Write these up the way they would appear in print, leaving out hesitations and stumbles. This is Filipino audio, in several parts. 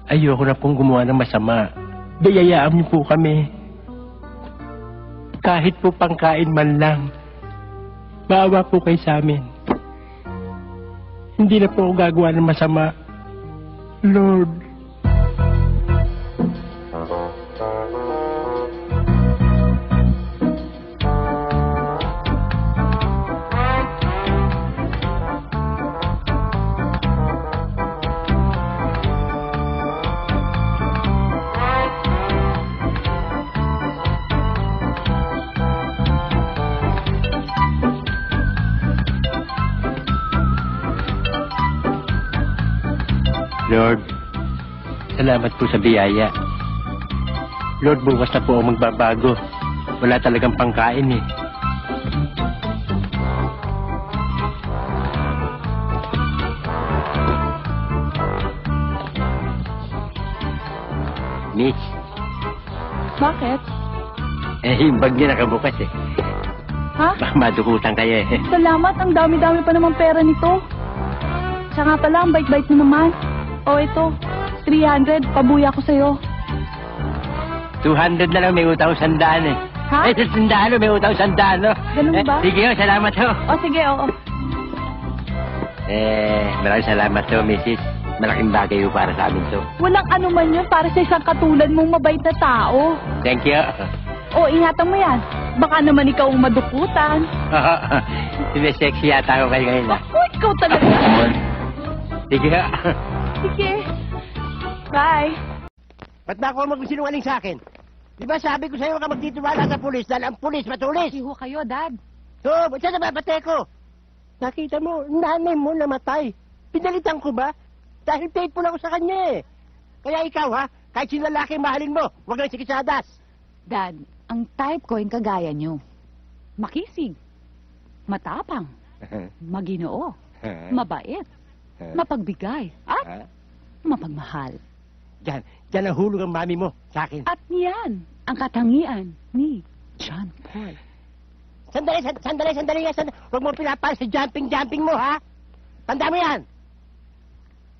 Ayoko na pong gumawa ng masama. Bayayaan niyo po kami. Kahit po pangkain man lang. Maawa po kayo sa amin. Hindi na po ako gagawa ng masama. Lord. Lord, salamat po sa biyaya. Lord, bukas na po ako magbabago. Wala talagang pangkain eh. Miss, Bakit? yung bag niya nakabukas eh. Ha? Baka madukutan kayo eh. Salamat, ang dami-dami pa naman pera nito. Siya nga pala, ang bait-bait mo naman. O ito, 300, pabuya ko sa'yo. 200 na lang, may utang 100 eh. Ha? 100 may utang 100 no? Ganun ba? Sige, salamat ho. O sige, oo. Maraming salamat ho, Mrs. Malaking bagay ho para sa amin to. Walang ano man yun para sa isang katulad mong mabait na tao. Thank you. O, ingatan mo yan. Baka naman ikaw ang madukutan. Sinesexy yata ako kayo ngayon ah. Ako, ikaw talaga. Sige ho. Sige. Bye. Ba't na ako magsinungaling sa akin? Di ba sabi ko sa'yo ka magtitiwala sa pulis dahil ang pulis matulis? Siho kayo, Dad. So, saan na babate ko? Nakita mo, nanay mo namatay. Pinalitan ko ba? Dahil faithful ako sa kanya eh. Kaya ikaw ha, kahit sino lalaki mahalin mo, huwag lang sikisadas. Dad, ang type ko yung kagaya nyo. Makisig, matapang, maginoo, mabait, mapagbigay, at mapagmahal. Diyan ang hulog ang mami mo sa akin. At yan ang katangian ni John Paul. Sandali nga. Huwag mo pinapal sa jumping mo ha. Tanda mo yan.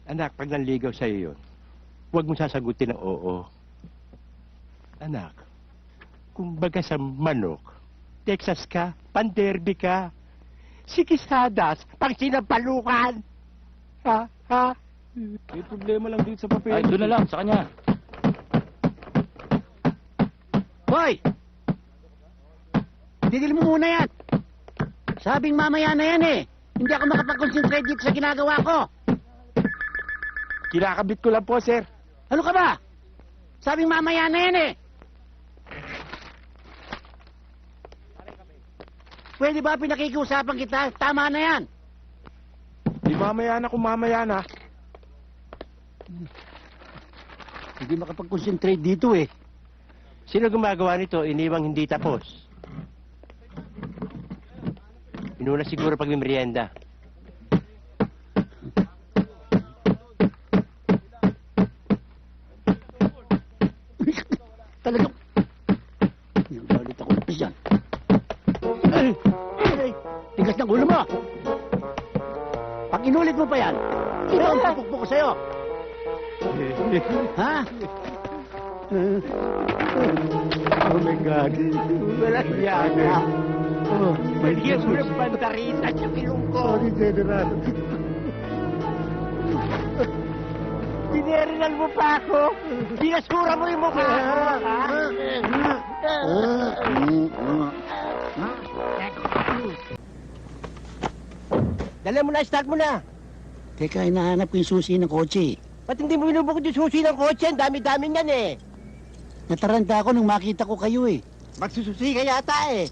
Anak, pag nanligaw sa'yo yun, huwag mo sasagutin ng oo. Anak, kung baga sa manok, Texas ka, panderby ka, sikisadas, Pag sinabalukan. Ha? May problema lang dito sa papel. Ay, doon na lang, sa kanya. Hoy! Tigil mo muna yan. Sabing mamaya na yan eh. Hindi ako makapag-concentrate dito sa ginagawa ko. Kinakabit ko lang po, sir. Ano ka ba? Sabing mamaya na yan eh. Pwede ba pinakikiusapan kita? Tama na yan. Di mamaya na kung mamaya na. Hindi makapag-concentrate dito eh. Sino gumagawa nito, iniwang hindi tapos? Inuna siguro pag may merienda. Talagang... Nagalit ako na yan. Tigas ng ulo mo! Pag inulit mo pa yan, ito ang pupukpuk ko sa'yo. Ha? Oh my God. Walang yaga. Bigyan mo ng bandarita sa ilong ko. Sorry, General. Binerinan mo pa ako. Binasura mo yung mukha ko. Dala mo na, start mo na. Teka, hinahanap ko yung susi ng kotse. Ba't hindi mo binubukod yung susi ng kotse? Ang dami-dami niyan eh. Nataranta ako nung makita ko kayo eh. Magsususi ka yata eh.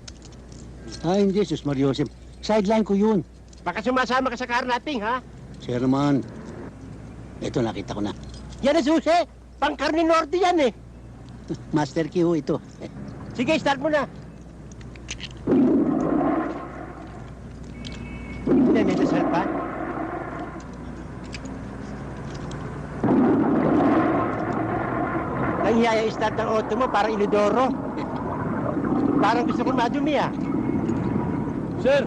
Ay, hindi, Sus Mariosep. Sideline ko yun. Baka sumasama ka sa carnapping, ha? Sir naman. Ito, nakita ko na. Yan ang susi. Pang-Carne Norte yan eh. Master key ho ito. Sige, start mo na. Hindi, may dasal pa. Ang hiyaya start ng auto mo, parang inidoro. Parang gusto kong madumi ah. Sir,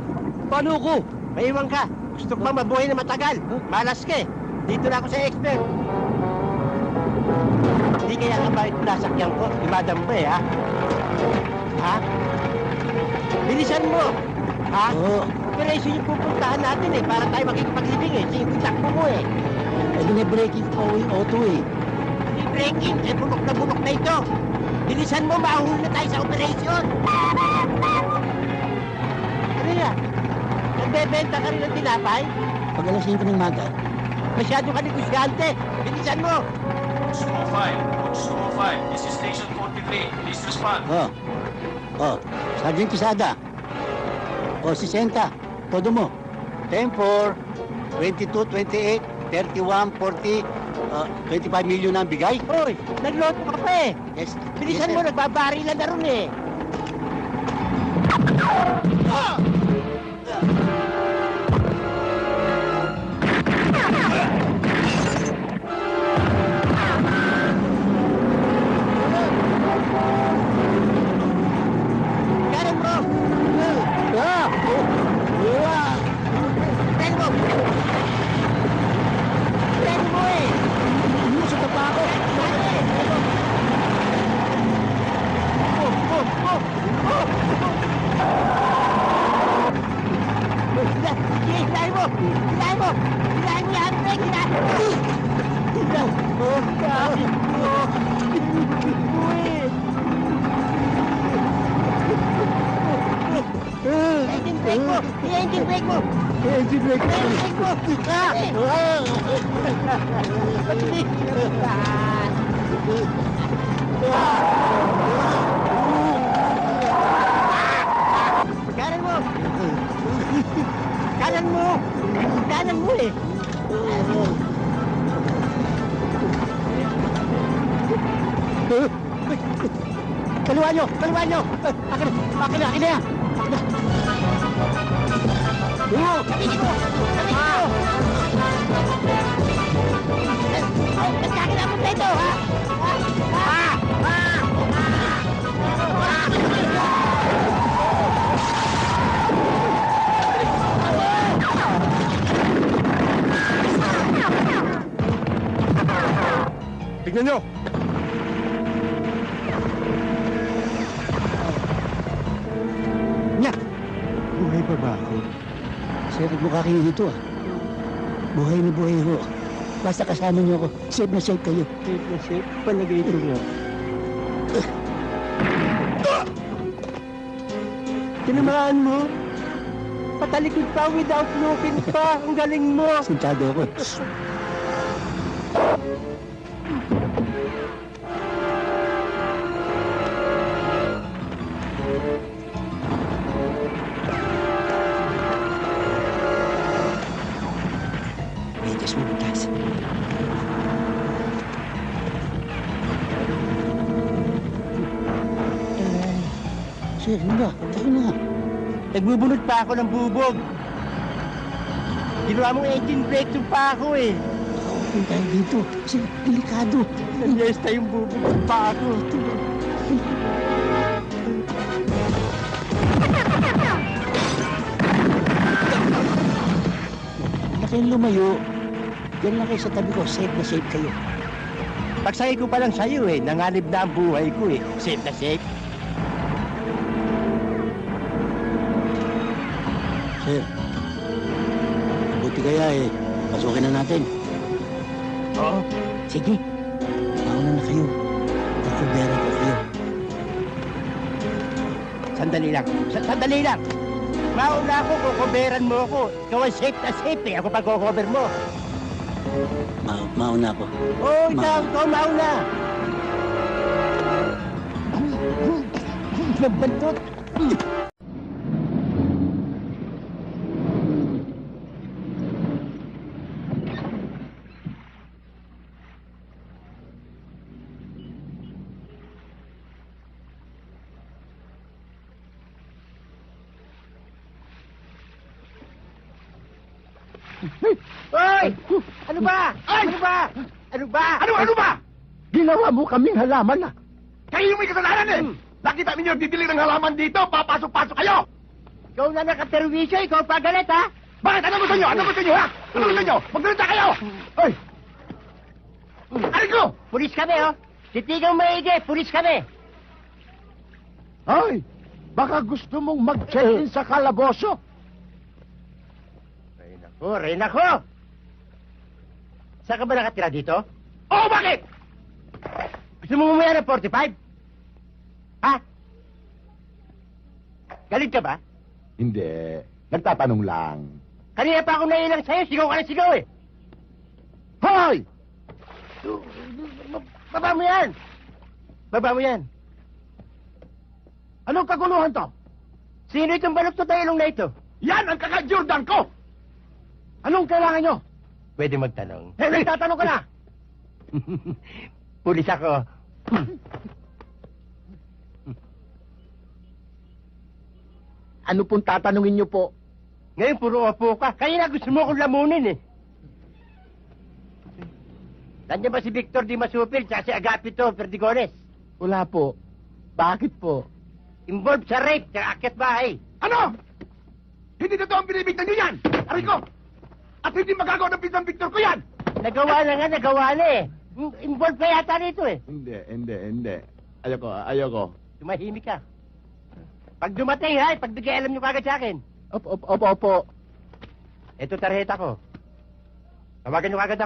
paano ko? Maiwan ka. Gusto ko pa mabuhay na matagal. Malas ka eh. Dito na ako sa expert. Hindi kaya kabalit na nasakyan ko, si Madam Bay, ha? Ha? Bilisan mo! Ha? Oo. Operation yung pupuntahan natin eh, para tayo makikipag-ibig eh. Sige, takbo mo eh. Eh, binibreaking po yung auto eh. Hindi breaking, eh bunok na ito. Bilisan mo, mahuli na tayo sa operation. Ano yan? Nagbebenta ka rin ng tinapay? Pag alas 5 ng maga, Masyado ka negosyante. Bilisan mo. 205, this is station 43. Please respond. Sergeant Quesada. 60. Todo mo. 10-4, 22, 28, 31, 40, 25 million ang bigay. Hoy, nagloto ka pa eh. Yes. Bilisan yes, mo, sir. nagbabarilan na ron eh. Kanan mo! Kanan mo! Kanan mo eh! Sa tapa ako. Hilahin mo! Hilahin mo! Hilahin mo yan, Greg! Hilahin mo! Hilahin mo! Engine brake mo! I-engine brake mo! Engine brake. I-engine brake mo! Kanan mo! Kanan mo! Kanan mo eh! Kaliwa nyo! Kaliwa nyo! Akin na! Akin na! Sabihin mo! Sabihin mo! Nagkakila mo na ito, ha? Tignan nyo! Nya! Buhay pa ba ako? Sir, mukha kayo dito ah. Buhay na buhay ho. Basta kasama niyo ako. Safe na safe kayo. Safe na safe. Palagay ito nga. Tinamaan mo? Patalikod pa without looking pa. Ang galing mo. Sintado ako. Medias mo butas. Sir, ano ba? Tayo na. Nagbubunot pa ako ng bubog. Ginawa mong engine brake yung pa ako eh. Nakaupo tayo dito. Kasi delikado. Nanyesta yung bubog ng pa ako. Na kayong lumayo. Yan lang kayo sa tabi ko. Safe na safe kayo. Pagsakay ko pa lang sa'yo eh, nanganib na ang buhay ko eh. Safe na safe. Sir, buti kaya eh. Pasukin na natin. Oo. Sige. Mauna na kayo. Nakubera ko kayo. Sandali lang. Sandali lang. Mauna ako, kukuberan mo ako. Ikaw ang safe na safe eh. Ako pag-cover mo. Mauna ako. Oo, ikaw mauna. Nabantot. Hoy! Ano ba? Ano ba? Ano ba? Ano ba? Ginawa mo kaming halaman ah. Kayo yung may kasalanan eh! Nakita ninyo didilig ng halaman dito, papasok-pasok kayo! Ikaw na nakaterwisyo, ikaw pa galit ha? Bakit? Ano gusto nyo? Ano gusto nyo, ha? Ano gusto nyo? Magdalita kayo! Hoy! Aray ko! Pulis kami, oh. Titigang maigi, pulis kami. Hoy! Baka gusto mong mag-check-in sa kalaboso? Ray nako! Saan ka ba nakatira dito? Oh, bakit? Gusto mo umaya ng 45? Ha? Galit ka ba? Hindi. Nagtatanong lang. Kanina pa ako nailang sa'yo, sigaw ka na sigaw eh. Hoy! Baba mo yan! Baba mo yan. Anong kaguluhan to? Sino itong balok to ilong na ito? Yan ang kaka-Jordan ko! Anong kailangan nyo? Pwede magtanong. Eh, nagtatanong ka na! Pulis ako. Ano pong tatanungin nyo po? Ngayon puro opo ka. Kanina gusto mo akong lamunin eh. Nandiyan ba si Victor Di Masupil at si Agapito Perdigones? Wala po. Bakit po? Involved sa rape sa akyat bahay. Ano? Hindi na to ang binibigtan nyo yan! Aray ko! At hindi magagawa ng Pinsan Victor ko yan! Nagawa na eh. Involved pa yata rito eh. Hindi. Ayoko. Tumahimik ka. Pag dumating ha, pagbigay alam nyo kagad sa akin. Opo. Ito tarjeta ko. Tawagan nyo kagad ako.